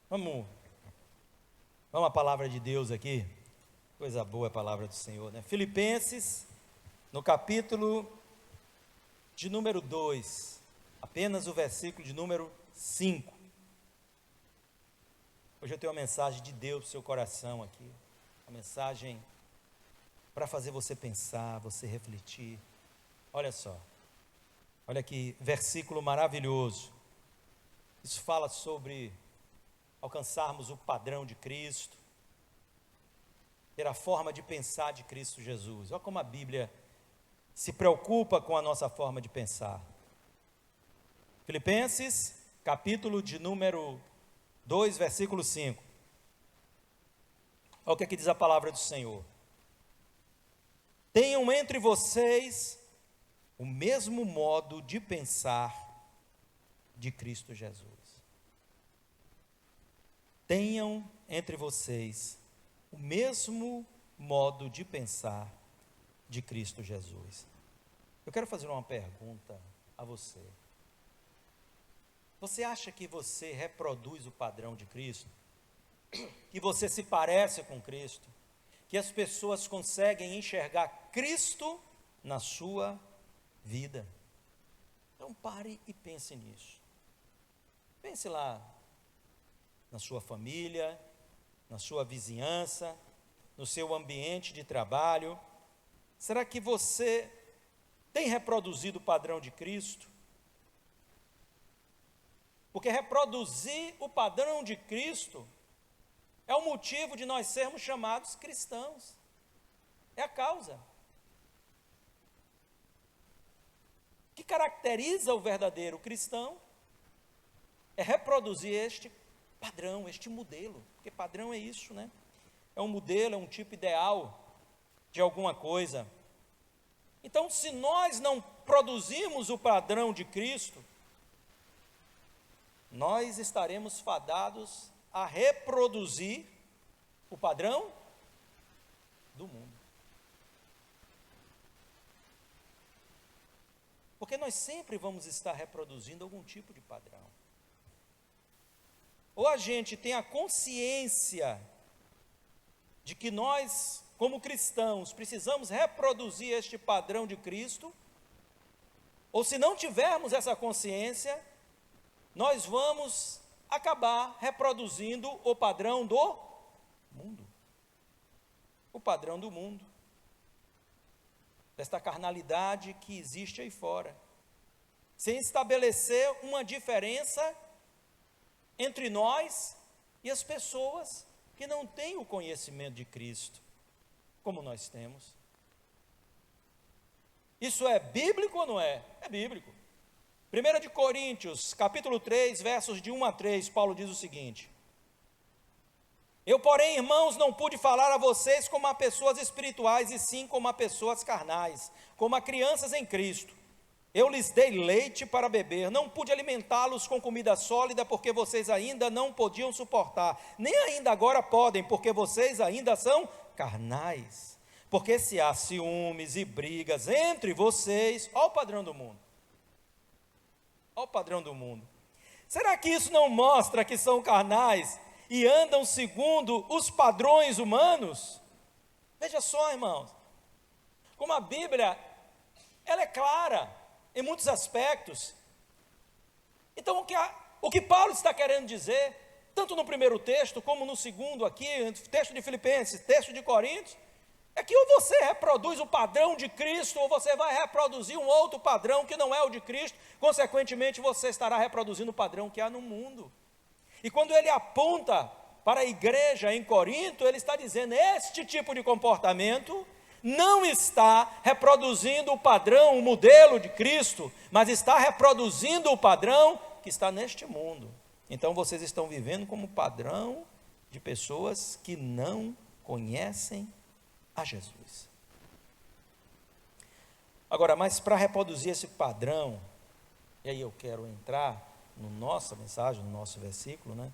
Vamos à palavra de Deus aqui. Coisa boa a palavra do Senhor, né? Filipenses, no capítulo de número 2, apenas o versículo de número 5. Hoje eu tenho uma mensagem de Deus para o seu coração aqui. Uma mensagem para fazer você pensar, você refletir. Olha só. Olha que versículo maravilhoso. Isso fala sobre alcançarmos o padrão de Cristo, ter a forma de pensar de Cristo Jesus. Olha como a Bíblia se preocupa com a nossa forma de pensar. Filipenses, capítulo de número 2, versículo 5. Olha o que aqui diz a palavra do Senhor. Tenham entre vocês o mesmo modo de pensar de Cristo Jesus. Tenham entre vocês o mesmo modo de pensar de Cristo Jesus. Eu quero fazer uma pergunta a você. Você acha que você reproduz o padrão de Cristo? Que você se parece com Cristo? Que as pessoas conseguem enxergar Cristo na sua vida? Então pare e pense nisso. Pense lá na sua família, na sua vizinhança, no seu ambiente de trabalho. Será que você tem reproduzido o padrão de Cristo? Porque reproduzir o padrão de Cristo é o motivo de nós sermos chamados cristãos. É a causa. O que caracteriza o verdadeiro cristão é reproduzir este padrão, este modelo. Porque padrão é isso, né? É um modelo, é um tipo ideal de alguma coisa. Então, se nós não produzimos o padrão de Cristo, nós estaremos fadados a reproduzir o padrão do mundo. Porque nós sempre vamos estar reproduzindo algum tipo de padrão. Ou a gente tem a consciência de que nós, como cristãos, precisamos reproduzir este padrão de Cristo, ou se não tivermos essa consciência, nós vamos acabar reproduzindo o padrão do mundo. O padrão do mundo. Desta carnalidade que existe aí fora. Sem estabelecer uma diferença entre nós e as pessoas que não têm o conhecimento de Cristo, como nós temos. Isso é bíblico ou não é? É bíblico. 1 de Coríntios, capítulo 3, versos de 1 a 3, Paulo diz o seguinte: Eu, porém, irmãos, não pude falar a vocês como a pessoas espirituais, e sim como a pessoas carnais, como a crianças em Cristo. Eu lhes dei leite para beber, não pude alimentá-los com comida sólida, porque vocês ainda não podiam suportar, nem ainda agora podem, porque vocês ainda são carnais. Porque se há ciúmes e brigas entre vocês, olha o padrão do mundo. Olha o padrão do mundo. Será que isso não mostra que são carnais e andam segundo os padrões humanos? Veja só, irmãos, como a Bíblia, ela é clara em muitos aspectos. Então, o que Paulo está querendo dizer, tanto no primeiro texto, como no segundo aqui, texto de Filipenses, texto de Coríntios, é que ou você reproduz o padrão de Cristo, ou você vai reproduzir um outro padrão que não é o de Cristo, consequentemente você estará reproduzindo o padrão que há no mundo. E quando ele aponta para a igreja em Corinto, ele está dizendo, este tipo de comportamento não está reproduzindo o padrão, o modelo de Cristo, mas está reproduzindo o padrão que está neste mundo. Então vocês estão vivendo como padrão de pessoas que não conhecem a Jesus. Agora, mas para reproduzir esse padrão, e aí eu quero entrar na nossa mensagem, no nosso versículo, né?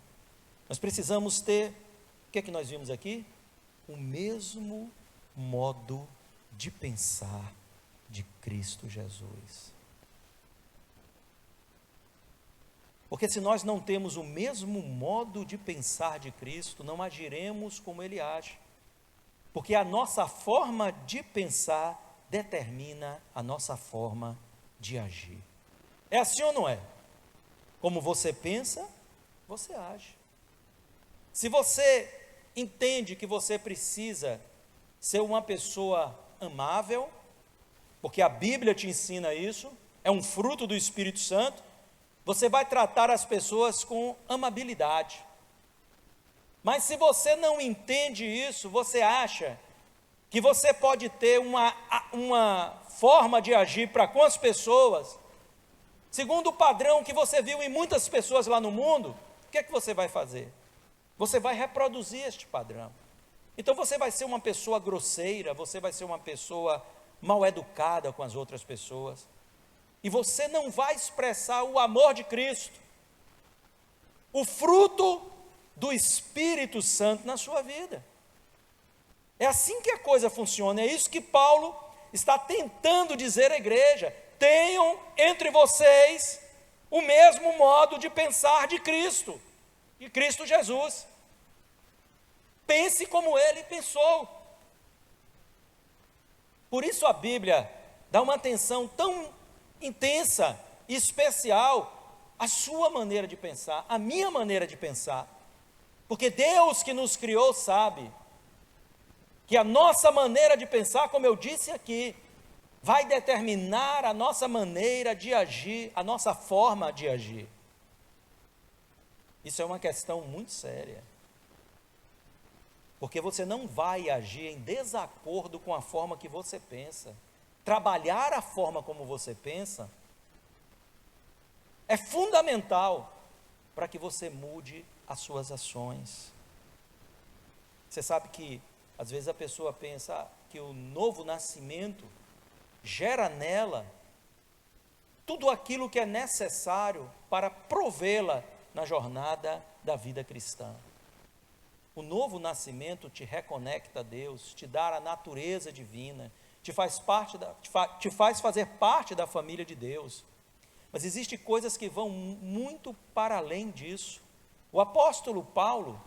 Nós precisamos ter, o que é que nós vimos aqui? O mesmo modo de pensar de Cristo Jesus. Porque se nós não temos o mesmo modo de pensar de Cristo, não agiremos como Ele age. Porque a nossa forma de pensar determina a nossa forma de agir. É assim ou não é? Como você pensa, você age. Se você entende que você precisa ser uma pessoa amável, porque a Bíblia te ensina isso, é um fruto do Espírito Santo, você vai tratar as pessoas com amabilidade. Mas se você não entende isso, você acha que você pode ter uma forma de agir para com as pessoas, segundo o padrão que você viu em muitas pessoas lá no mundo, o que é que você vai fazer? Você vai reproduzir este padrão. Então você vai ser uma pessoa grosseira, você vai ser uma pessoa mal educada com as outras pessoas, e você não vai expressar o amor de Cristo, o fruto do Espírito Santo na sua vida. É assim que a coisa funciona, é isso que Paulo está tentando dizer à igreja: tenham entre vocês o mesmo modo de pensar de Cristo Jesus. Pense como ele pensou. Por isso a Bíblia dá uma atenção tão intensa e especial à sua maneira de pensar, à minha maneira de pensar. Porque Deus que nos criou sabe que a nossa maneira de pensar, como eu disse aqui, vai determinar a nossa maneira de agir, a nossa forma de agir. Isso é uma questão muito séria. Porque você não vai agir em desacordo com a forma que você pensa. Trabalhar a forma como você pensa é fundamental para que você mude as suas ações. Você sabe que às vezes a pessoa pensa que o novo nascimento gera nela tudo aquilo que é necessário para provê-la na jornada da vida cristã. O novo nascimento te reconecta a Deus, te dá a natureza divina, te faz fazer parte da família de Deus. Mas existem coisas que vão muito para além disso. O apóstolo Paulo,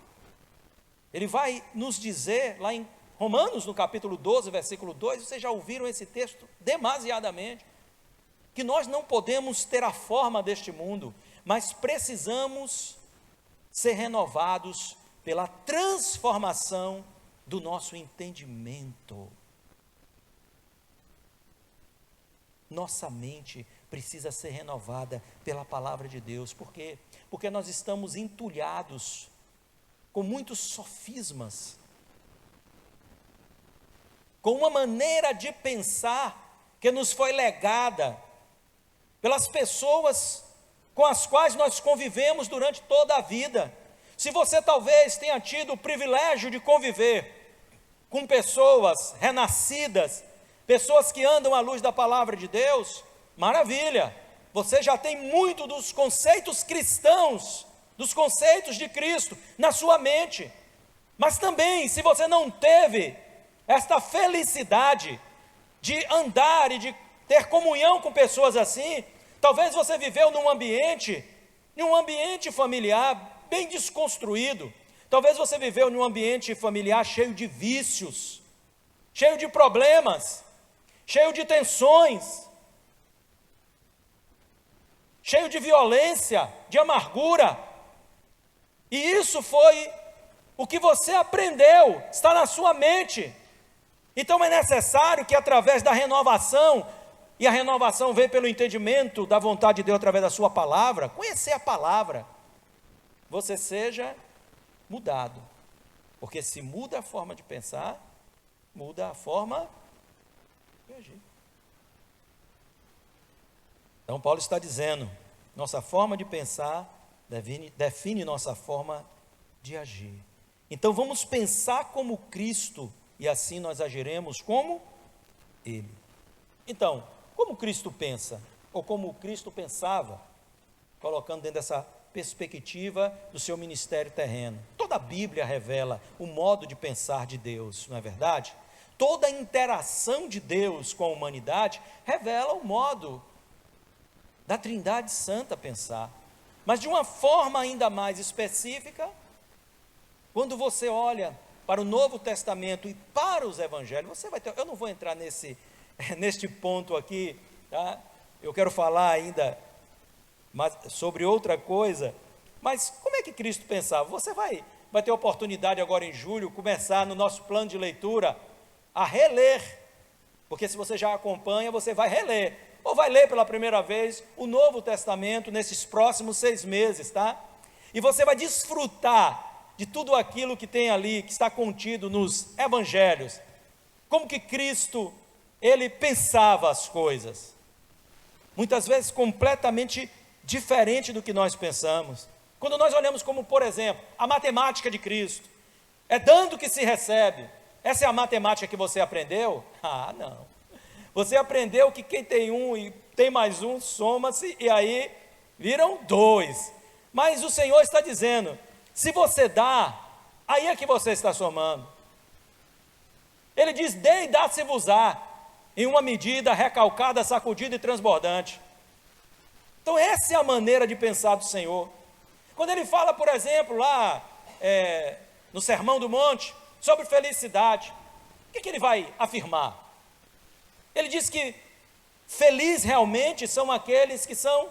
ele vai nos dizer lá em Romanos, no capítulo 12, versículo 2, vocês já ouviram esse texto demasiadamente, que nós não podemos ter a forma deste mundo, mas precisamos ser renovados pela transformação do nosso entendimento. Nossa mente precisa ser renovada pela palavra de Deus. Por quê? Porque nós estamos entulhados com muitos sofismas, com uma maneira de pensar que nos foi legada pelas pessoas com as quais nós convivemos durante toda a vida. Se você talvez tenha tido o privilégio de conviver com pessoas renascidas, pessoas que andam à luz da palavra de Deus, maravilha, você já tem muito dos conceitos cristãos, dos conceitos de Cristo na sua mente. Mas também, se você não teve esta felicidade de andar e de ter comunhão com pessoas assim, talvez você viveu num ambiente familiar bem desconstruído, talvez você viveu num ambiente familiar cheio de vícios, cheio de problemas, cheio de tensões, cheio de violência, de amargura, e isso foi o que você aprendeu, está na sua mente. Então é necessário que através da renovação, e a renovação vem pelo entendimento da vontade de Deus através da sua palavra, conhecer a palavra, você seja mudado. Porque se muda a forma de pensar, muda a forma de agir. Então Paulo está dizendo, nossa forma de pensar define nossa forma de agir. Então vamos pensar como Cristo, e assim nós agiremos como Ele. Então, como Cristo pensa, ou como Cristo pensava, colocando dentro dessa perspectiva do seu ministério terreno. Toda a Bíblia revela o modo de pensar de Deus, não é verdade? Toda a interação de Deus com a humanidade revela o modo da Trindade Santa pensar. Mas de uma forma ainda mais específica, quando você olha para o Novo Testamento e para os Evangelhos, você vai ter, eu não vou entrar neste ponto aqui, tá? Eu quero falar ainda sobre outra coisa, mas como é que Cristo pensava? Você vai ter oportunidade agora em julho, começar no nosso plano de leitura, a reler, porque se você já acompanha, você vai reler, ou vai ler pela primeira vez o Novo Testamento nesses próximos 6 meses, tá? E você vai desfrutar de tudo aquilo que tem ali, que está contido nos Evangelhos, como que Cristo, ele pensava as coisas, muitas vezes completamente diferente do que nós pensamos. Quando nós olhamos como, por exemplo, a matemática de Cristo, é dando que se recebe. Essa é a matemática que você aprendeu? Ah, não. Você aprendeu que quem tem um e tem mais um, soma-se, e aí viram 2. Mas o Senhor está dizendo, se você dá, aí é que você está somando. Ele diz, dê e dá-se-vos-á, em uma medida recalcada, sacudida e transbordante. Então essa é a maneira de pensar do Senhor. Quando ele fala, por exemplo, lá no Sermão do Monte, sobre felicidade, o que ele vai afirmar? Ele diz que felizes realmente são aqueles que são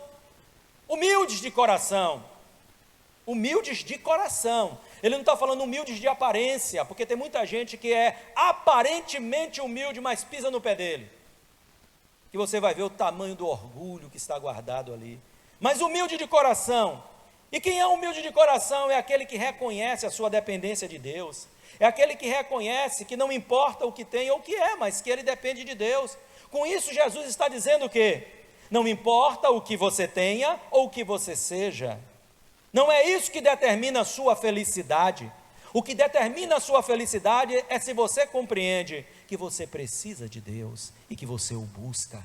humildes de coração. Humildes de coração. Ele não está falando humildes de aparência, porque tem muita gente que é aparentemente humilde, mas pisa no pé dele. Que você vai ver o tamanho do orgulho que está guardado ali. Mas humilde de coração. E quem é humilde de coração é aquele que reconhece a sua dependência de Deus. É aquele que reconhece que não importa o que tem ou o que é, mas que ele depende de Deus. Com isso, Jesus está dizendo o quê? Não importa o que você tenha ou o que você seja. Não é isso que determina a sua felicidade. O que determina a sua felicidade é se você compreende que você precisa de Deus e que você o busca.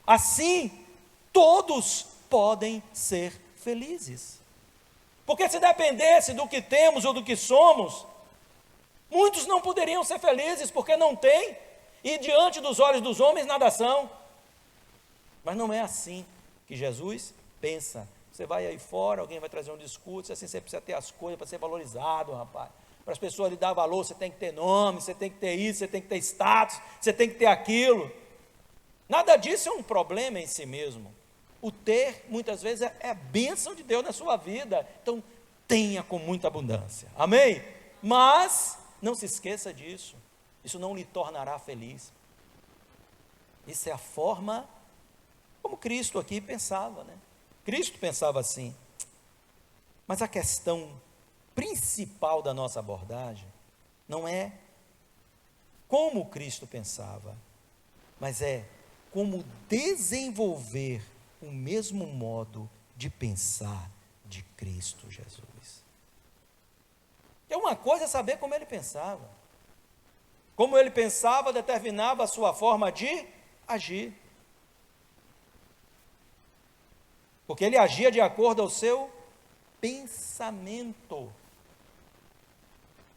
Assim, todos podem ser felizes. Porque se dependesse do que temos ou do que somos, muitos não poderiam ser felizes porque não têm, e diante dos olhos dos homens nada são. Mas não é assim que Jesus pensa. Você vai aí fora, alguém vai trazer um discurso, assim, você precisa ter as coisas para ser valorizado, rapaz. Para as pessoas lhe dar valor, você tem que ter nome, você tem que ter isso, você tem que ter status, você tem que ter aquilo. Nada disso é um problema em si mesmo. O ter, muitas vezes, é bênção de Deus na sua vida. Então, tenha com muita abundância. Amém? Mas, não se esqueça disso. Isso não lhe tornará feliz. Isso é a forma como Cristo aqui pensava, né? Cristo pensava assim. Mas a questão principal da nossa abordagem não é como Cristo pensava, mas é como desenvolver o mesmo modo de pensar de Cristo Jesus. É uma coisa saber como ele pensava. Como ele pensava determinava a sua forma de agir. Porque ele agia de acordo ao seu pensamento.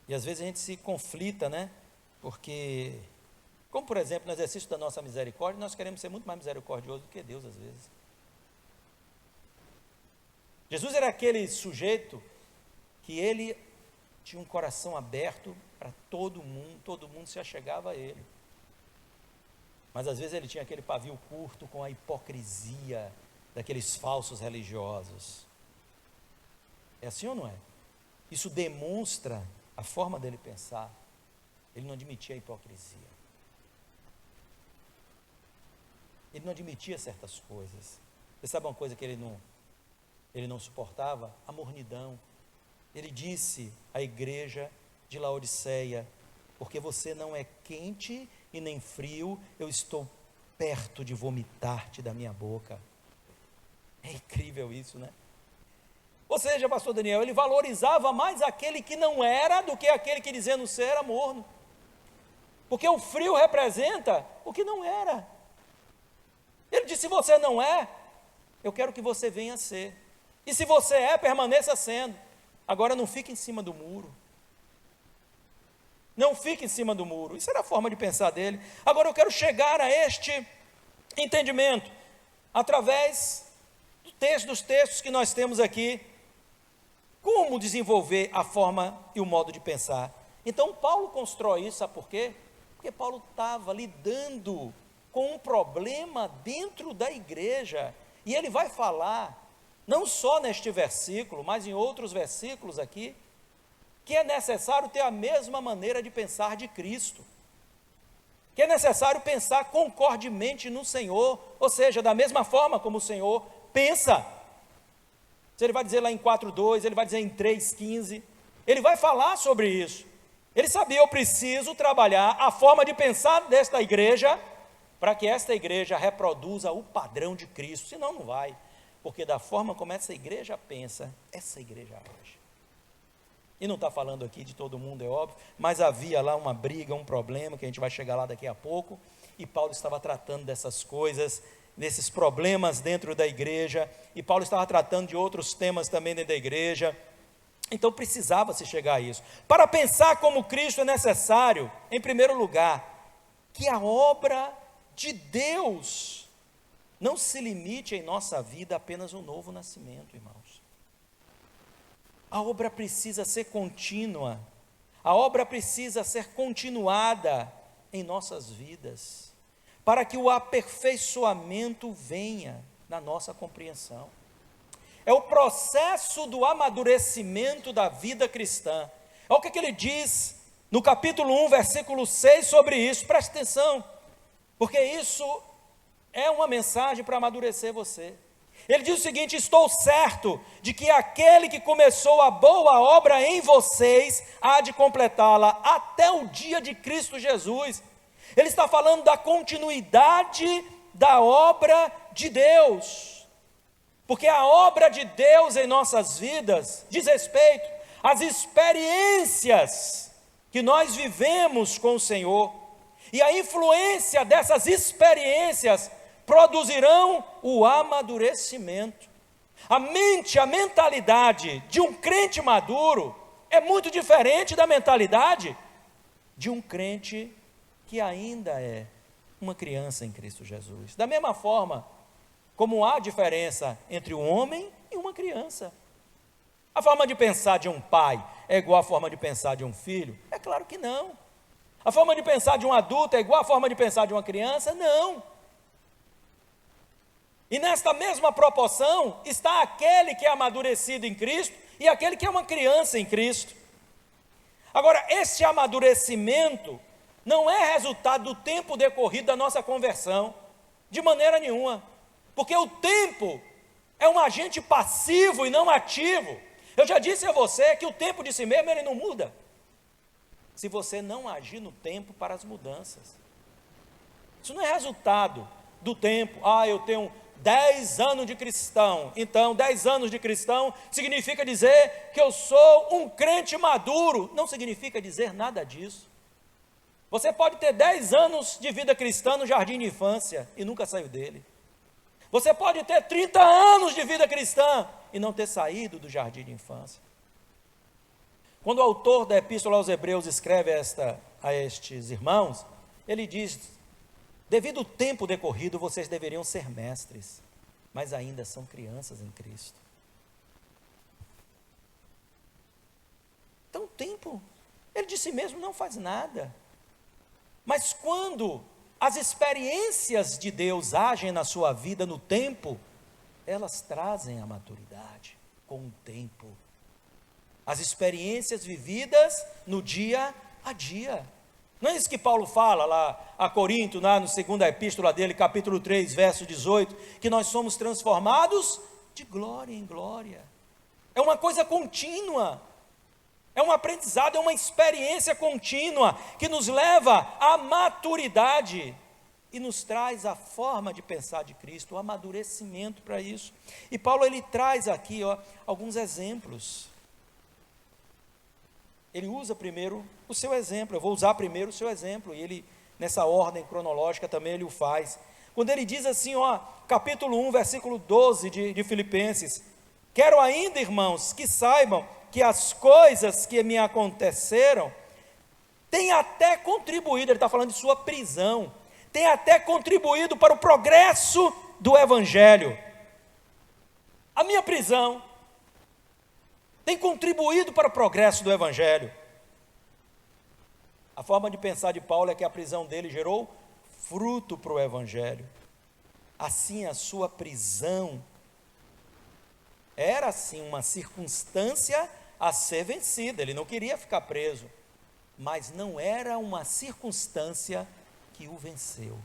E às vezes a gente se conflita, né? Porque, como por exemplo, no exercício da nossa misericórdia, nós queremos ser muito mais misericordiosos do que Deus às vezes. Jesus era aquele sujeito que ele tinha um coração aberto para todo mundo se achegava a ele. Mas às vezes ele tinha aquele pavio curto com a hipocrisia daqueles falsos religiosos. É assim ou não é? Isso demonstra a forma dele pensar. Ele não admitia a hipocrisia. Ele não admitia certas coisas. Você sabe uma coisa que ele não suportava? A mornidão. Ele disse à igreja de Laodiceia, porque você não é quente e nem frio, eu estou perto de vomitar-te da minha boca. É incrível isso, né? Ou seja, pastor Daniel, ele valorizava mais aquele que não era do que aquele que dizendo ser era morno. Porque o frio representa o que não era. Ele disse, se você não é, eu quero que você venha a ser. E se você é, permaneça sendo. Agora não fique em cima do muro. Não fique em cima do muro. Isso era a forma de pensar dele. Agora eu quero chegar a este entendimento através do dos textos que nós temos aqui, como desenvolver a forma e o modo de pensar. Então Paulo constrói isso, sabe por quê? Porque Paulo estava lidando com um problema dentro da igreja, e ele vai falar, não só neste versículo, mas em outros versículos aqui, que é necessário ter a mesma maneira de pensar de Cristo, que é necessário pensar concordemente no Senhor, ou seja, da mesma forma como o Senhor pensa. Ele vai dizer lá em 4:2, ele vai dizer em 3:15, ele vai falar sobre isso. Ele sabia, eu preciso trabalhar a forma de pensar desta igreja, para que esta igreja reproduza o padrão de Cristo, senão não vai, porque da forma como essa igreja pensa, essa igreja age. E não está falando aqui de todo mundo, é óbvio, mas havia lá uma briga, um problema, que a gente vai chegar lá daqui a pouco, e Paulo estava tratando dessas coisas, desses problemas dentro da igreja, e Paulo estava tratando de outros temas também dentro da igreja, então precisava se chegar a isso. Para pensar como Cristo é necessário, em primeiro lugar, que a obra de Deus não se limite em nossa vida apenas ao novo nascimento, irmãos. A obra precisa ser contínua, a obra precisa ser continuada em nossas vidas, para que o aperfeiçoamento venha na nossa compreensão. É o processo do amadurecimento da vida cristã. Olha o que ele diz no capítulo 1, versículo 6 sobre isso, preste atenção, porque isso é uma mensagem para amadurecer você. Ele diz o seguinte: estou certo de que aquele que começou a boa obra em vocês há de completá-la até o dia de Cristo Jesus. Ele está falando da continuidade da obra de Deus, porque a obra de Deus em nossas vidas diz respeito às experiências que nós vivemos com o Senhor, e a influência dessas experiências produzirão o amadurecimento. A mente, a mentalidade de um crente maduro é muito diferente da mentalidade de um crente que ainda é uma criança em Cristo Jesus. Da mesma forma como há diferença entre um homem e uma criança. A forma de pensar de um pai é igual à forma de pensar de um filho? É claro que não. A forma de pensar de um adulto é igual à forma de pensar de uma criança? Não. E nesta mesma proporção está aquele que é amadurecido em Cristo e aquele que é uma criança em Cristo. Agora, esse amadurecimento não é resultado do tempo decorrido da nossa conversão, de maneira nenhuma, porque o tempo é um agente passivo e não ativo. Eu já disse a você que o tempo de si mesmo ele não muda, se você não agir no tempo para as mudanças. Isso não é resultado do tempo. Eu tenho 10 anos de cristão, então 10 anos de cristão significa dizer que eu sou um crente maduro. Não significa dizer nada disso. Você pode ter 10 anos de vida cristã no jardim de infância e nunca saiu dele. Você pode ter 30 anos de vida cristã e não ter saído do jardim de infância. Quando o autor da Epístola aos Hebreus escreve a estes irmãos, ele diz: devido ao tempo decorrido, vocês deveriam ser mestres, mas ainda são crianças em Cristo. Então o tempo, ele de si mesmo não faz nada. Mas quando as experiências de Deus agem na sua vida no tempo, elas trazem a maturidade com o tempo. As experiências vividas no dia a dia. Não é isso que Paulo fala lá a Corinto, na segunda epístola dele, capítulo 3, verso 18, que nós somos transformados de glória em glória. É uma coisa contínua. É um aprendizado, é uma experiência contínua que nos leva à maturidade e nos traz a forma de pensar de Cristo, o amadurecimento para isso. E Paulo ele traz aqui alguns exemplos. Ele usa primeiro o seu exemplo, eu vou usar primeiro o seu exemplo, e ele, nessa ordem cronológica também ele o faz. Quando ele diz assim, capítulo 1, versículo 12 de Filipenses: quero ainda, irmãos, que saibam que as coisas que me aconteceram têm até contribuído, ele está falando de sua prisão, tem até contribuído para o progresso do Evangelho. A minha prisão tem contribuído para o progresso do Evangelho. A forma de pensar de Paulo é que a prisão dele gerou fruto para o Evangelho. Assim, a sua prisão era, sim, uma circunstância a ser vencida. Ele não queria ficar preso, mas não era uma circunstância que o venceu.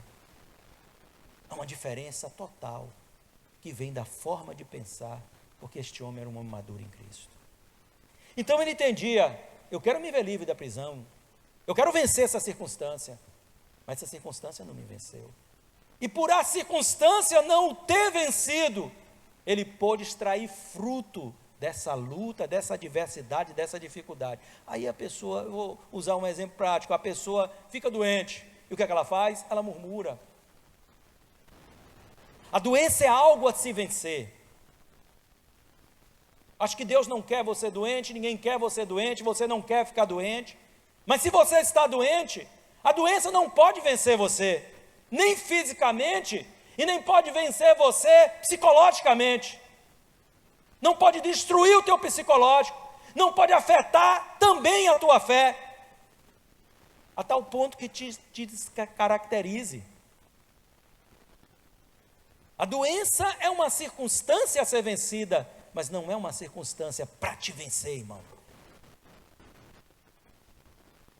Há uma diferença total que vem da forma de pensar, porque este homem era um homem maduro em Cristo. Então ele entendia: eu quero me ver livre da prisão, eu quero vencer essa circunstância, mas essa circunstância não me venceu. E por a circunstância não o ter vencido, ele pôde extrair fruto dessa luta, dessa adversidade, dessa dificuldade. Aí a pessoa, eu vou usar um exemplo prático, a pessoa fica doente, e o que é que ela faz? Ela murmura. A doença é algo a se vencer. Acho que Deus não quer você doente, ninguém quer você doente, você não quer ficar doente. Mas se você está doente, a doença não pode vencer você, nem fisicamente, e nem pode vencer você psicologicamente. Não pode destruir o teu psicológico, não pode afetar também a tua fé, a tal ponto que te descaracterize. A doença é uma circunstância a ser vencida, mas não é uma circunstância para te vencer, irmão.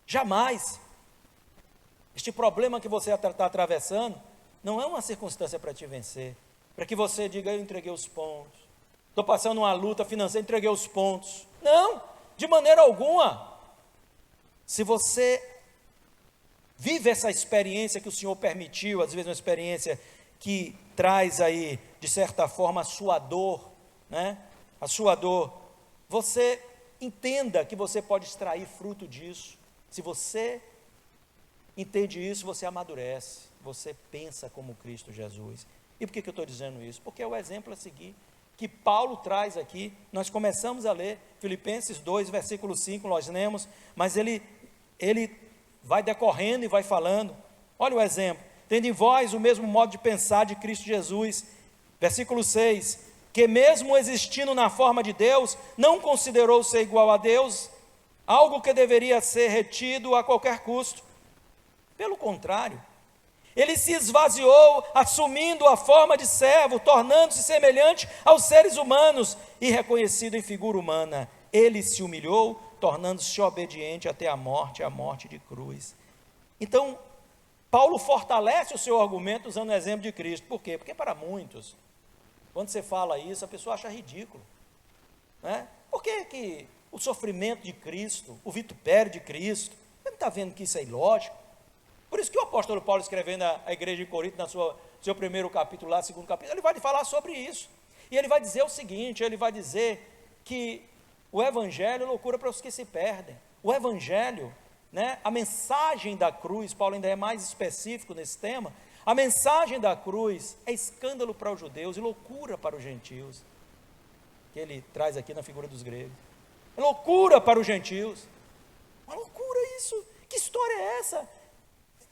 Jamais. Este problema que você está atravessando não é uma circunstância para te vencer, para que você diga: eu entreguei os pontos, estou passando uma luta financeira, entreguei os pontos. Não, de maneira alguma. Se você vive essa experiência que o Senhor permitiu, às vezes uma experiência que traz aí, de certa forma, a sua dor, né? A sua dor, você entenda que você pode extrair fruto disso. Se você entende isso, você amadurece, você pensa como Cristo Jesus. E por que eu estou dizendo isso? Porque é o exemplo a seguir, que Paulo traz aqui. Nós começamos a ler Filipenses 2, versículo 5, nós lemos, mas ele vai decorrendo e vai falando. Olha o exemplo: tendo em vós o mesmo modo de pensar de Cristo Jesus. Versículo 6, que mesmo existindo na forma de Deus, não considerou ser igual a Deus, algo que deveria ser retido a qualquer custo. Pelo contrário, ele se esvaziou, assumindo a forma de servo, tornando-se semelhante aos seres humanos, e reconhecido em figura humana, ele se humilhou, tornando-se obediente até a morte de cruz. Então, Paulo fortalece o seu argumento usando o exemplo de Cristo. Por quê? Porque para muitos, quando você fala isso, a pessoa acha ridículo, né? Por que o sofrimento de Cristo, o vitupério de Cristo, você não está vendo que isso é ilógico? Por isso que o apóstolo Paulo, escrevendo à igreja de Corinto, seu primeiro capítulo lá, segundo capítulo, ele vai falar sobre isso. E ele vai dizer o seguinte: ele vai dizer que o evangelho é loucura para os que se perdem. O evangelho, né, a mensagem da cruz, Paulo ainda é mais específico nesse tema, a mensagem da cruz é escândalo para os judeus e loucura para os gentios, que ele traz aqui na figura dos gregos. É loucura para os gentios. Uma loucura isso. Que história é essa?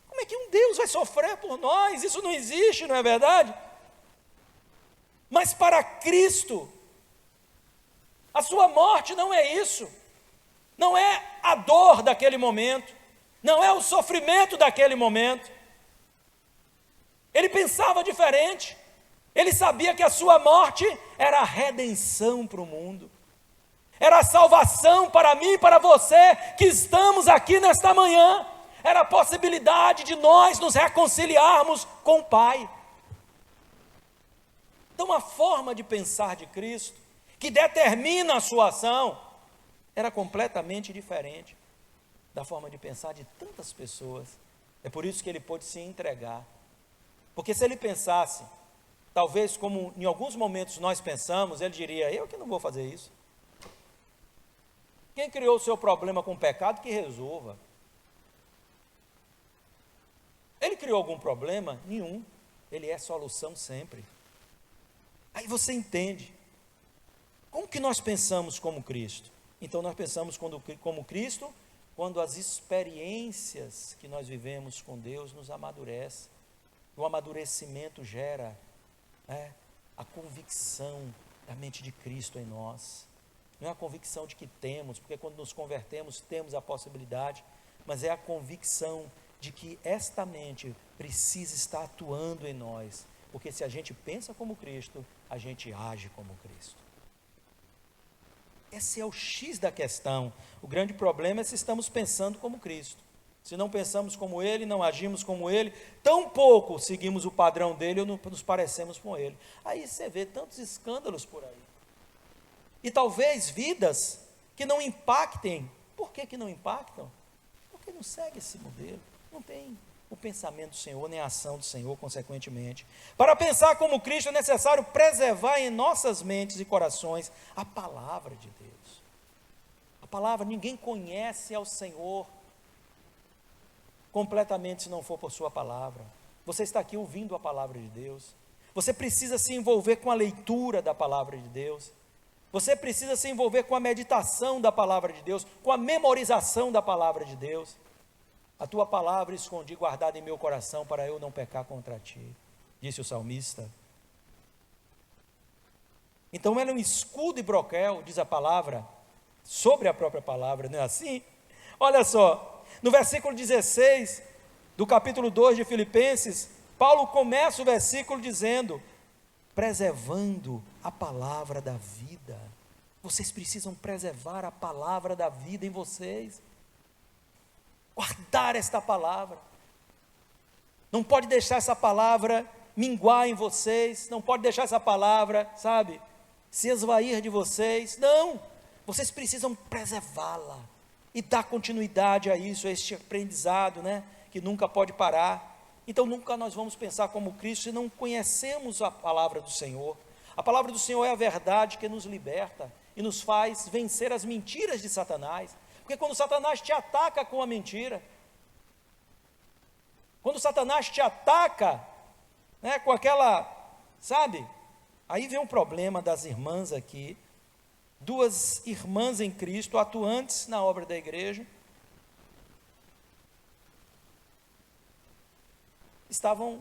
Como é que um Deus vai sofrer por nós? Isso não existe, não é verdade? Mas para Cristo, a sua morte não é isso. Não é a dor daquele momento, não é o sofrimento daquele momento. Ele pensava diferente. Ele sabia que a sua morte era a redenção para o mundo, era a salvação para mim e para você que estamos aqui nesta manhã, era a possibilidade de nós nos reconciliarmos com o Pai. Então a forma de pensar de Cristo, que determina a sua ação, era completamente diferente da forma de pensar de tantas pessoas. É por isso que ele pôde se entregar. Porque se ele pensasse, talvez como em alguns momentos nós pensamos, ele diria: eu que não vou fazer isso. Quem criou o seu problema com o pecado, que resolva. Ele criou algum problema? Nenhum. Ele é solução sempre. Aí você entende. Como que nós pensamos como Cristo? Então nós pensamos como Cristo quando as experiências que nós vivemos com Deus nos amadurecem. O amadurecimento gera a convicção da mente de Cristo em nós. Não é a convicção de que temos, porque quando nos convertemos temos a possibilidade, mas é a convicção de que esta mente precisa estar atuando em nós, porque se a gente pensa como Cristo, a gente age como Cristo. Esse é o X da questão. O grande problema é se estamos pensando como Cristo. Se não pensamos como Ele, não agimos como Ele, tampouco seguimos o padrão dele ou nos parecemos com Ele. Aí você vê tantos escândalos por aí. E talvez vidas que não impactem. Por que não impactam? Porque não segue esse modelo. Não tem o pensamento do Senhor, nem a ação do Senhor, consequentemente. Para pensar como Cristo é necessário preservar em nossas mentes e corações a palavra de Deus. A palavra, ninguém conhece ao Senhor completamente se não for por sua palavra. Você está aqui ouvindo a palavra de Deus. Você precisa se envolver com a leitura da palavra de Deus. Você precisa se envolver com a meditação da palavra de Deus, com a memorização da palavra de Deus. A tua palavra escondi guardada em meu coração para eu não pecar contra ti, disse o salmista. Então ela é um escudo e broquel, diz a palavra, sobre a própria palavra, não é assim? Olha só, no versículo 16 do capítulo 2 de Filipenses, Paulo começa o versículo dizendo: preservando a palavra da vida. Vocês precisam preservar a palavra da vida em vocês. Guardar esta palavra. Não pode deixar essa palavra minguar em vocês. Não pode deixar essa palavra, sabe, se esvair de vocês. Não, vocês precisam preservá-la e dar continuidade a isso, a este aprendizado, né, que nunca pode parar. Então nunca nós vamos pensar como Cristo se não conhecemos a palavra do Senhor. A palavra do Senhor é a verdade que nos liberta e nos faz vencer as mentiras de Satanás. Porque quando Satanás te ataca com a mentira, quando Satanás te ataca, né, com aquela, sabe, aí vem um problema das irmãs aqui, duas irmãs em Cristo, atuantes na obra da igreja, estavam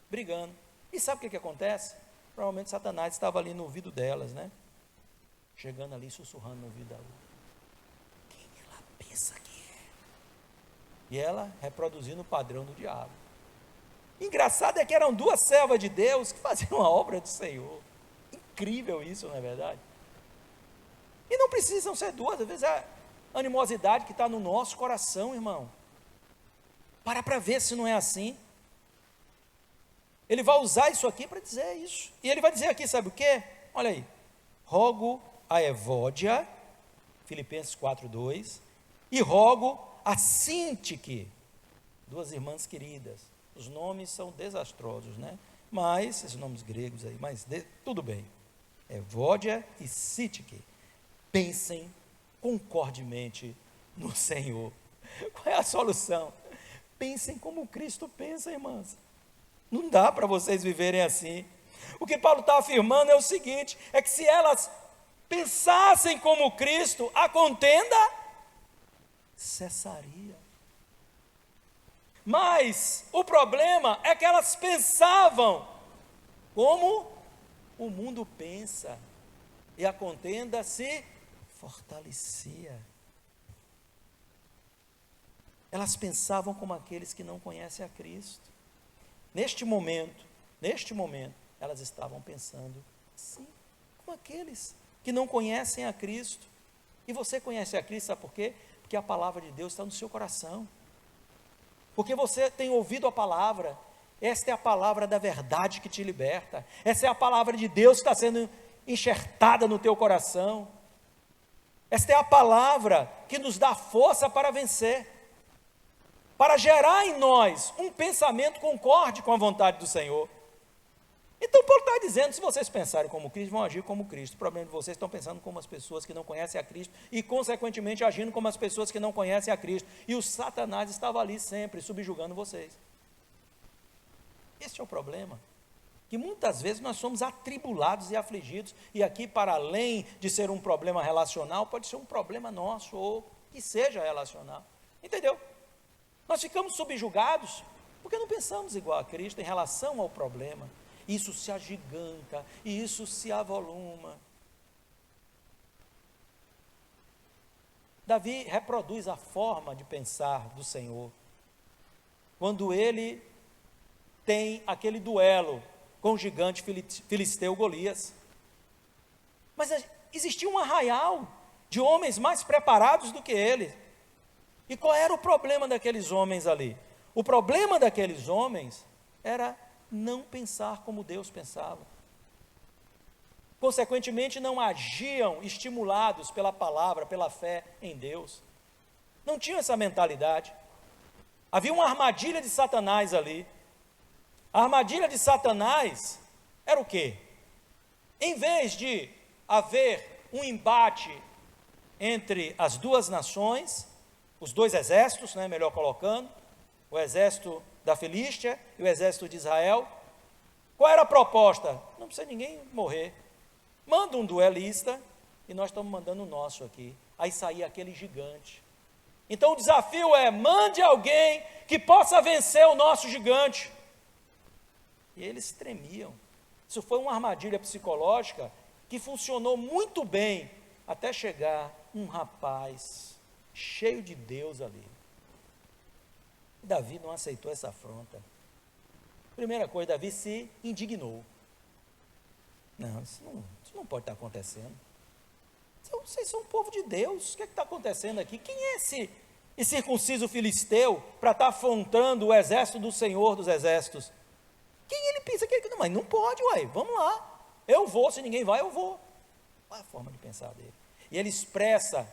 brigando. E sabe o que acontece? Provavelmente Satanás estava ali no ouvido delas, né? Chegando ali, sussurrando no ouvido da outra. Quem ela pensa que é? E ela reproduzindo o padrão do diabo. Engraçado é que eram duas servas de Deus que faziam a obra do Senhor. Incrível isso, não é verdade? E não precisam ser duas, às vezes é a animosidade que está no nosso coração, irmão. Para ver se não é assim. Ele vai usar isso aqui para dizer isso. E ele vai dizer aqui, sabe o quê? Olha aí. Rogo a Evódia, Filipenses 4:2, e rogo a Sintique, duas irmãs queridas. Os nomes são desastrosos, né? Mas, esses nomes gregos aí, mas tudo bem. Evódia e Sintique. Pensem concordemente no Senhor. Qual é a solução? Pensem como Cristo pensa, irmãs. Não dá para vocês viverem assim. O que Paulo está afirmando é o seguinte, é que se elas pensassem como Cristo, a contenda cessaria. Mas o problema é que elas pensavam como o mundo pensa, e a contenda se fortalecia. Elas pensavam como aqueles que não conhecem a Cristo. Neste momento, elas estavam pensando assim, como aqueles que não conhecem a Cristo. E você conhece a Cristo, sabe por quê? Porque a palavra de Deus está no seu coração. Porque você tem ouvido a palavra. Esta é a palavra da verdade que te liberta. Essa é a palavra de Deus que está sendo enxertada no teu coração. Esta é a palavra que nos dá força para vencer, para gerar em nós um pensamento concorde com a vontade do Senhor. Então Paulo está dizendo, se vocês pensarem como Cristo, vão agir como Cristo. O problema de vocês estão pensando como as pessoas que não conhecem a Cristo e consequentemente agindo como as pessoas que não conhecem a Cristo. E o Satanás estava ali sempre subjugando vocês. Este é o problema, que muitas vezes nós somos atribulados e afligidos, e aqui para além de ser um problema relacional, pode ser um problema nosso, ou que seja relacional, entendeu? Nós ficamos subjugados, porque não pensamos igual a Cristo em relação ao problema, isso se agiganta, e isso se avoluma. Davi reproduz a forma de pensar do Senhor, quando ele tem aquele duelo com o gigante filisteu Golias. Mas existia um arraial de homens mais preparados do que ele. E qual era o problema daqueles homens ali? O problema daqueles homens era não pensar como Deus pensava. Consequentemente, não agiam estimulados pela palavra, pela fé em Deus. Não tinham essa mentalidade. Havia uma armadilha de Satanás ali. A armadilha de Satanás era o quê? Em vez de haver um embate entre as duas nações, os dois exércitos, melhor colocando, o exército da Filístia e o exército de Israel, qual era a proposta? Não precisa ninguém morrer. Manda um duelista e nós estamos mandando o nosso aqui. Aí saía aquele gigante. Então o desafio é: mande alguém que possa vencer o nosso gigante. E eles tremiam. Isso foi uma armadilha psicológica que funcionou muito bem até chegar um rapaz cheio de Deus ali. Davi não aceitou essa afronta. Primeira coisa, Davi se indignou. Não, isso não pode estar acontecendo. Vocês são um povo de Deus, o que está acontecendo aqui? Quem é esse incircunciso filisteu para estar afrontando o exército do Senhor dos exércitos? Quem ele pensa que ele... Mas não pode, vamos lá. Eu vou, se ninguém vai, eu vou. Qual é a forma de pensar dele? E ele expressa,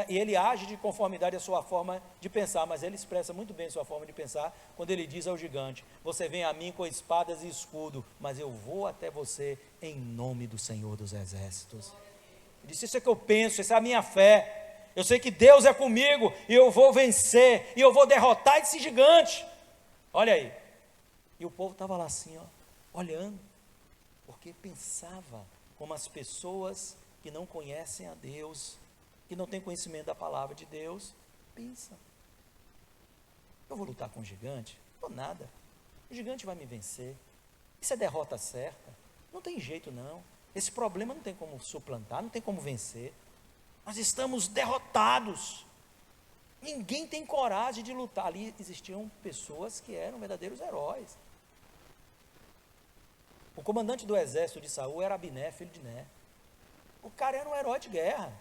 e ele age de conformidade à sua forma de pensar, mas ele expressa muito bem a sua forma de pensar, quando ele diz ao gigante: você vem a mim com espadas e escudo, mas eu vou até você em nome do Senhor dos exércitos. Ele disse: isso é que eu penso, essa é a minha fé, eu sei que Deus é comigo, e eu vou vencer, e eu vou derrotar esse gigante. Olha aí, e o povo estava lá assim, olhando, porque pensava como as pessoas que não conhecem a Deus, que não têm conhecimento da palavra de Deus, pensam. Eu vou lutar com o gigante? Ou nada, o gigante vai me vencer, isso é derrota certa, não tem jeito não, esse problema não tem como suplantar, não tem como vencer, nós estamos derrotados, ninguém tem coragem de lutar. Ali existiam pessoas que eram verdadeiros heróis. O comandante do exército de Saul era Abiné, filho de Ner. O cara era um herói de guerra,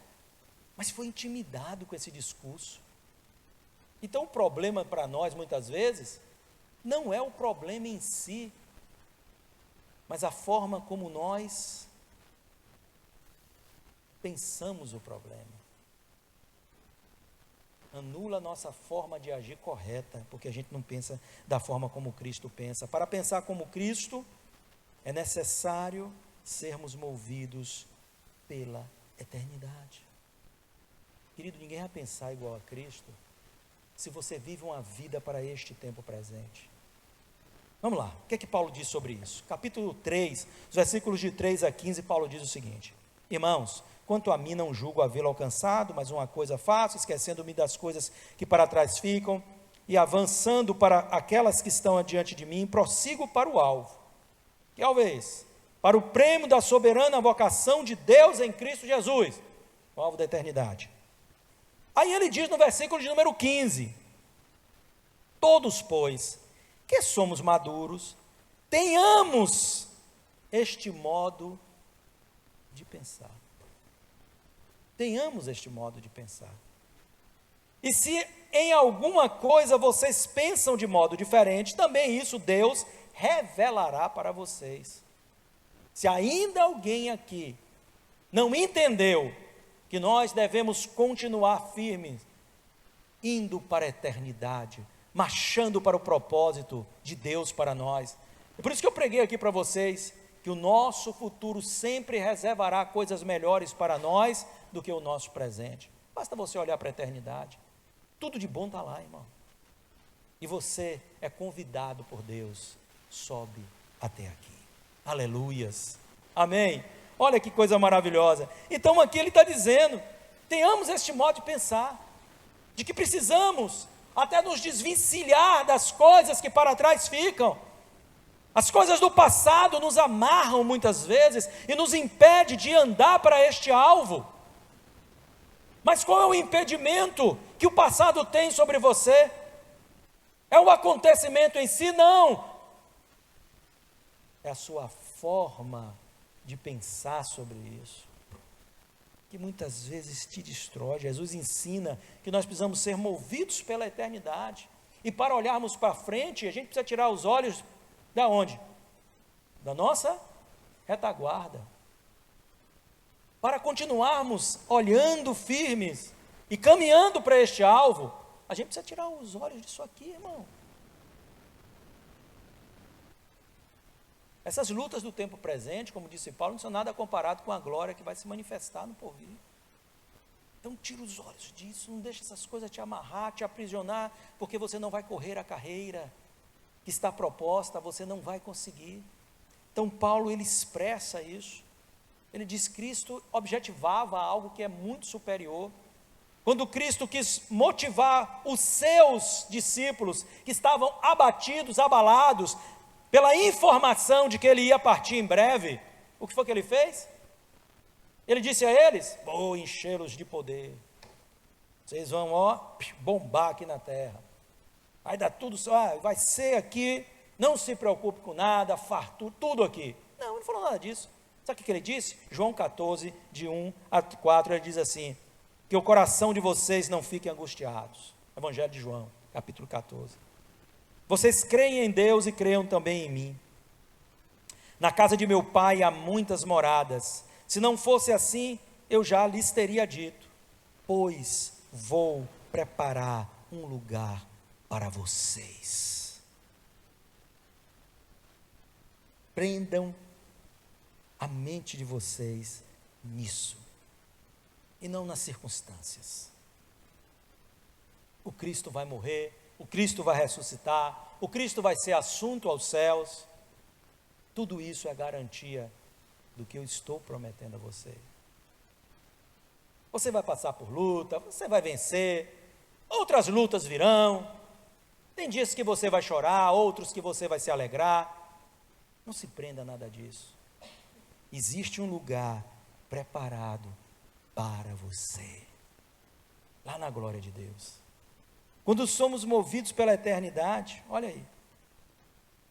mas foi intimidado com esse discurso. Então o problema para nós, muitas vezes, não é o problema em si, mas a forma como nós pensamos o problema. Anula a nossa forma de agir correta, porque a gente não pensa da forma como Cristo pensa. Para pensar como Cristo, é necessário sermos movidos pela eternidade. Querido, ninguém vai pensar igual a Cristo se você vive uma vida para este tempo presente. Vamos lá, o que é que Paulo diz sobre isso? Capítulo 3, os versículos de 3 a 15, Paulo diz o seguinte: irmãos, quanto a mim não julgo havê-lo alcançado, mas uma coisa faço, esquecendo-me das coisas que para trás ficam, e avançando para aquelas que estão adiante de mim, prossigo para o alvo. Que alvo é esse? Para o prêmio da soberana vocação de Deus em Cristo Jesus, o alvo da eternidade. Aí ele diz no versículo de número 15: todos, pois, que somos maduros, tenhamos este modo de pensar. Tenhamos este modo de pensar. E se em alguma coisa vocês pensam de modo diferente, também isso Deus revelará para vocês. Se ainda alguém aqui não entendeu que nós devemos continuar firmes, indo para a eternidade, marchando para o propósito de Deus para nós. É por isso que eu preguei aqui para vocês, que o nosso futuro sempre reservará coisas melhores para nós do que o nosso presente. Basta você olhar para a eternidade. Tudo de bom está lá, irmão. E você é convidado por Deus, sobe até aqui. Aleluias. Amém. Olha que coisa maravilhosa. Então aqui ele está dizendo, tenhamos este modo de pensar, de que precisamos até nos desvencilhar das coisas que para trás ficam, As coisas do passado nos amarram muitas vezes e nos impede de andar para este alvo. Mas qual é o impedimento que o passado tem sobre você? É o acontecimento em si? Não. É a sua forma de pensar sobre isso, que muitas vezes te destrói. Jesus ensina que nós precisamos ser movidos pela eternidade. E para olharmos para frente, a gente precisa tirar os olhos da onde? Da nossa retaguarda. Para continuarmos olhando firmes e caminhando para este alvo, a gente precisa tirar os olhos disso aqui, irmão. Essas lutas do tempo presente, como disse Paulo, não são nada comparado com a glória que vai se manifestar no porvir. Então tira os olhos disso, não deixe essas coisas te amarrar, te aprisionar, porque você não vai correr a carreira que está proposta, você não vai conseguir. Então Paulo, ele expressa isso. Ele diz que Cristo objetivava algo que é muito superior. Quando Cristo quis motivar os seus discípulos, que estavam abatidos, abalados, pela informação de que ele ia partir em breve, o que foi que ele fez? Ele disse a eles: vou enchê-los de poder, vocês vão bombar aqui na terra, vai dar tudo, vai ser aqui, não se preocupe com nada, fartura, tudo aqui. Não, ele não falou nada disso. Sabe o que ele disse? João 14, de 1 a 4, ele diz assim: que o coração de vocês não fiquem angustiados. Evangelho de João, capítulo 14. Vocês creem em Deus e creiam também em mim. Na casa de meu pai há muitas moradas. Se não fosse assim, eu já lhes teria dito, pois vou preparar um lugar para vocês. Prendam a mente de vocês nisso, e não nas circunstâncias. O Cristo vai morrer, o Cristo vai ressuscitar, o Cristo vai ser assunto aos céus. Tudo isso é garantia do que eu estou prometendo a você. Você vai passar por luta, você vai vencer, outras lutas virão. Tem dias que você vai chorar, outros que você vai se alegrar. Não se prenda a nada disso. Existe um lugar preparado para você, lá na glória de Deus. Quando somos movidos pela eternidade, olha aí,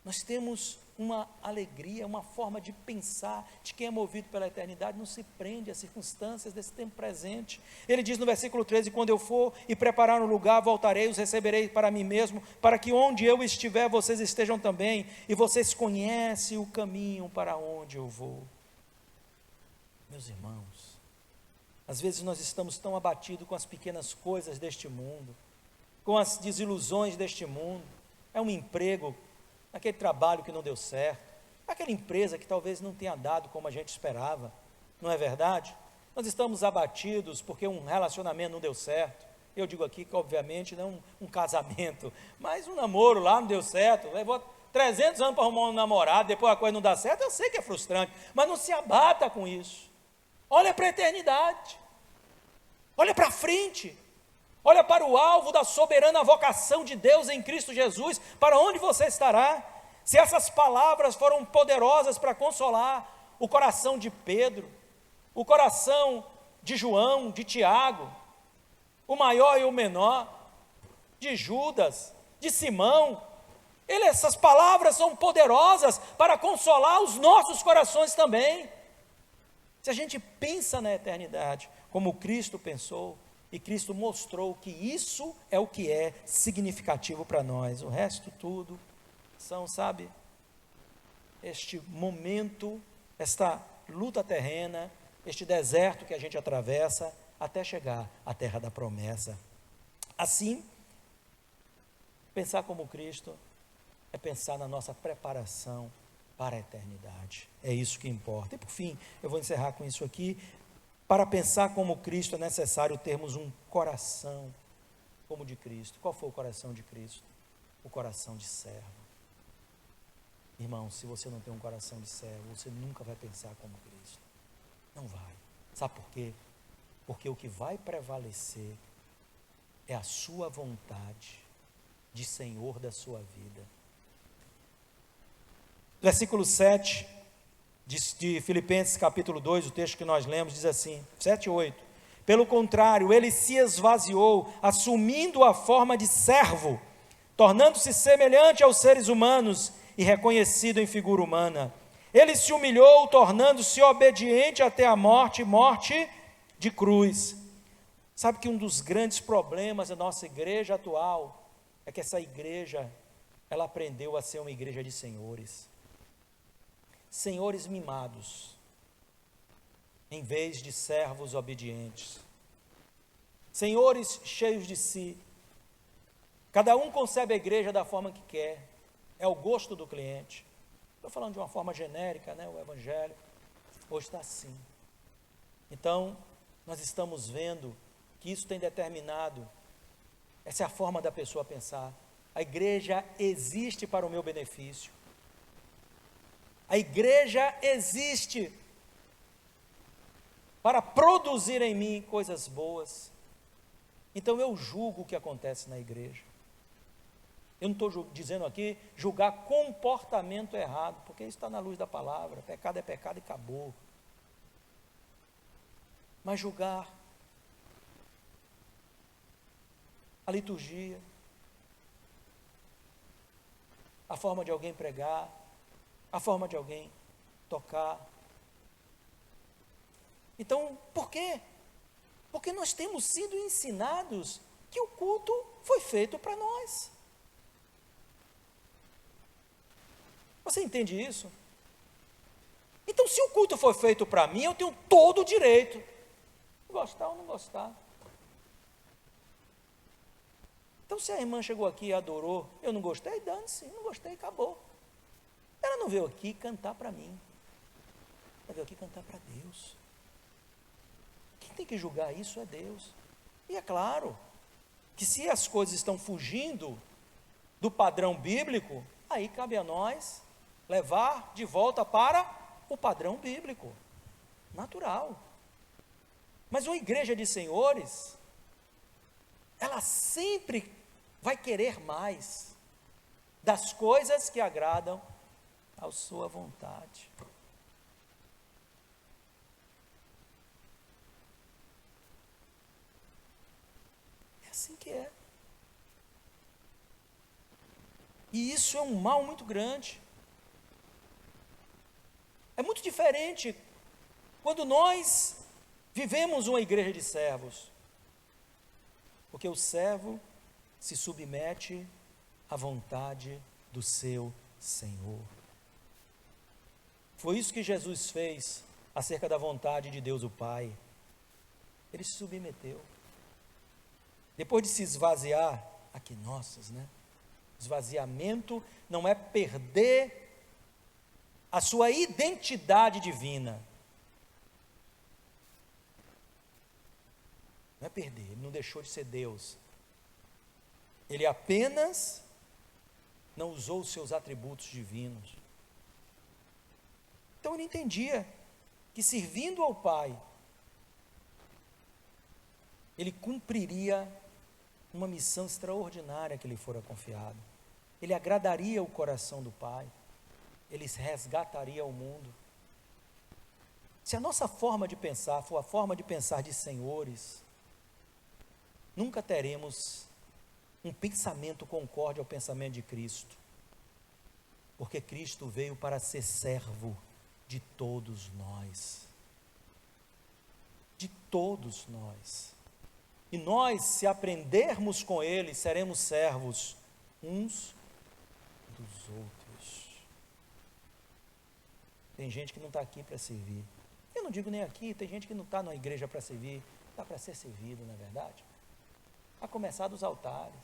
nós temos uma alegria, uma forma de pensar de quem é movido pela eternidade, não se prende às circunstâncias desse tempo presente. Ele diz no versículo 13, quando eu for e preparar um lugar, voltarei, os receberei para mim mesmo, para que onde eu estiver, vocês estejam também, e vocês conhecem o caminho para onde eu vou. Meus irmãos, às vezes nós estamos tão abatidos com as pequenas coisas deste mundo, com as desilusões deste mundo. É um emprego, aquele trabalho que não deu certo, aquela empresa que talvez não tenha dado como a gente esperava, não é verdade? Nós estamos abatidos porque um relacionamento não deu certo. Eu digo aqui que obviamente não um casamento, mas um namoro lá não deu certo, levou 300 anos para arrumar um namorado, depois a coisa não dá certo, eu sei que é frustrante, mas não se abata com isso. Olha para a eternidade, olha para frente, olha para o alvo da soberana vocação de Deus em Cristo Jesus, para onde você estará. Se essas palavras foram poderosas para consolar o coração de Pedro, o coração de João, de Tiago, o maior e o menor, de Judas, de Simão, essas palavras são poderosas para consolar os nossos corações também. Se a gente pensa na eternidade, como Cristo pensou, e Cristo mostrou que isso é o que é significativo para nós. O resto tudo são, sabe, este momento, esta luta terrena, este deserto que a gente atravessa até chegar à terra da promessa. Assim, pensar como Cristo é pensar na nossa preparação para a eternidade. É isso que importa. E por fim, eu vou encerrar com isso aqui. Para pensar como Cristo é necessário termos um coração como o de Cristo. Qual foi o coração de Cristo? O coração de servo. Irmão, se você não tem um coração de servo, você nunca vai pensar como Cristo. Não vai. Sabe por quê? Porque o que vai prevalecer é a sua vontade de Senhor da sua vida. Versículo 7 de Filipenses capítulo 2, o texto que nós lemos, diz assim, 7 e 8. Pelo contrário, ele se esvaziou, assumindo a forma de servo, tornando-se semelhante aos seres humanos e reconhecido em figura humana. Ele se humilhou, tornando-se obediente até a morte, morte de cruz. Sabe que um dos grandes problemas da nossa igreja atual é que essa igreja, ela aprendeu a ser uma igreja de senhores. Senhores mimados, em vez de servos obedientes. Senhores cheios de si. Cada um concebe a igreja da forma que quer. É o gosto do cliente. Estou falando de uma forma genérica, né? O evangelho hoje está assim. Então, nós estamos vendo que isso tem determinado, essa é a forma da pessoa pensar. A igreja existe para o meu benefício. A igreja existe para produzir em mim coisas boas. Então eu julgo o que acontece na igreja. Eu não estou dizendo aqui julgar comportamento errado, porque isso está na luz da palavra. Pecado é pecado e acabou. Mas julgar a liturgia, a forma de alguém pregar, a forma de alguém tocar. Então, por quê? Porque nós temos sido ensinados que o culto foi feito para nós. Você entende isso? Então, se o culto foi feito para mim, eu tenho todo o direito. Gostar ou não gostar. Então, se a irmã chegou aqui e adorou, eu não gostei, dane-se, não gostei, acabou. Ela não veio aqui cantar para mim. Ela veio aqui cantar para Deus. Quem tem que julgar isso é Deus. E é claro que se as coisas estão fugindo do padrão bíblico, aí cabe a nós levar de volta para o padrão bíblico, natural. Mas uma igreja de senhores, ela sempre vai querer mais das coisas que agradam à sua vontade. É assim que é. E isso é um mal muito grande. É muito diferente quando nós vivemos uma igreja de servos, porque o servo se submete à vontade do seu Senhor. Foi isso que Jesus fez acerca da vontade de Deus o Pai. Ele se submeteu. Depois de se esvaziar, aqui nossas, né? Esvaziamento não é perder a sua identidade divina. Não é perder, ele não deixou de ser Deus. Ele apenas não usou os seus atributos divinos. Então ele entendia que servindo ao Pai, ele cumpriria uma missão extraordinária que lhe fora confiada. Ele agradaria o coração do Pai. Ele resgataria o mundo. Se a nossa forma de pensar for a forma de pensar de senhores, nunca teremos um pensamento concorde ao pensamento de Cristo. Porque Cristo veio para ser servo de todos nós. De todos nós. E nós, se aprendermos com Ele, seremos servos uns dos outros. Tem gente que não está aqui para servir. Eu não digo nem aqui, tem gente que não está na igreja para servir, está para ser servido, não é verdade? A começar dos altares.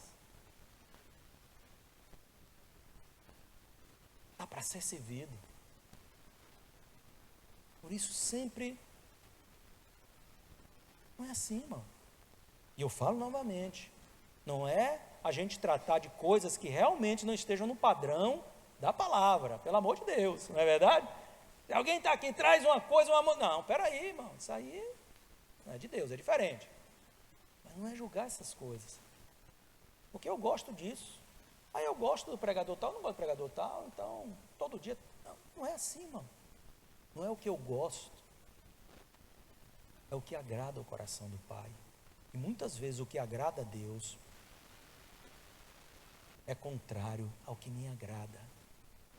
Está para ser servido. Por isso sempre não é assim, irmão. E eu falo novamente, não é a gente tratar de coisas que realmente não estejam no padrão da palavra, pelo amor de Deus, não é verdade? Se alguém está aqui, traz uma coisa, não, peraí, irmão, isso aí não é de Deus, é diferente. Mas não é julgar essas coisas, porque eu gosto disso. Aí eu gosto do pregador tal, não gosto do pregador tal, então todo dia, Não é assim, irmão. Não é o que eu gosto. É o que agrada o coração do Pai. E muitas vezes o que agrada a Deus é contrário ao que me agrada.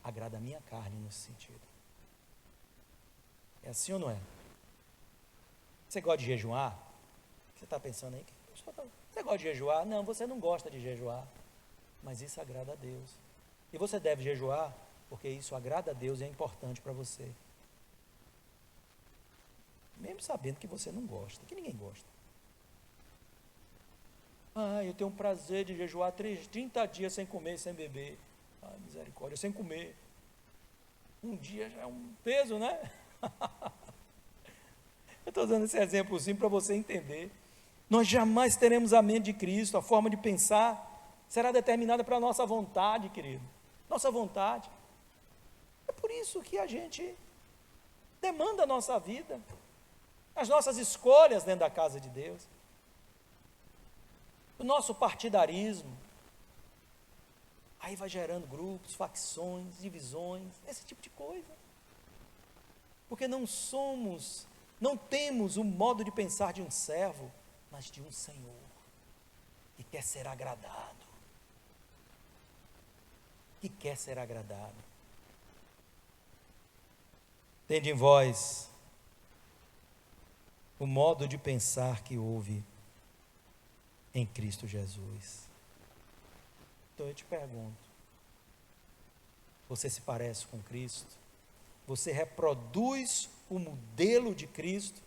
Agrada a minha carne nesse sentido. É assim ou não é? Você gosta de jejuar? Você está pensando aí? Você gosta de jejuar? Não, você não gosta de jejuar. Mas isso agrada a Deus. E você deve jejuar porque isso agrada a Deus e é importante para você. Mesmo sabendo que você não gosta, que ninguém gosta. Eu tenho um prazer de jejuar 30 dias sem comer e sem beber. Misericórdia, sem comer. Um dia já é um peso, né? Eu estou dando esse exemplozinho para você entender. Nós jamais teremos a mente de Cristo, a forma de pensar será determinada pela nossa vontade, querido. Nossa vontade. É por isso que a gente demanda a nossa vida, as nossas escolhas dentro da casa de Deus, o nosso partidarismo. Aí vai gerando grupos, facções, divisões, esse tipo de coisa. Porque não temos o modo de pensar de um servo, mas de um Senhor, que quer ser agradado. Que quer ser agradado. Tende em vós o modo de pensar que houve em Cristo Jesus. Então eu te pergunto, você se parece com Cristo? Você reproduz o modelo de Cristo?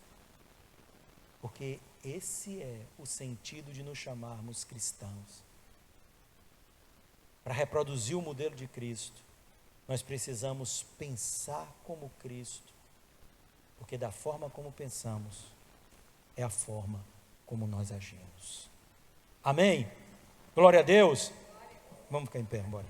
Porque esse é o sentido de nos chamarmos cristãos. Para reproduzir o modelo de Cristo, nós precisamos pensar como Cristo, porque da forma como pensamos, é a forma como nós agimos. Amém? Glória a Deus. Vamos ficar em pé, bora.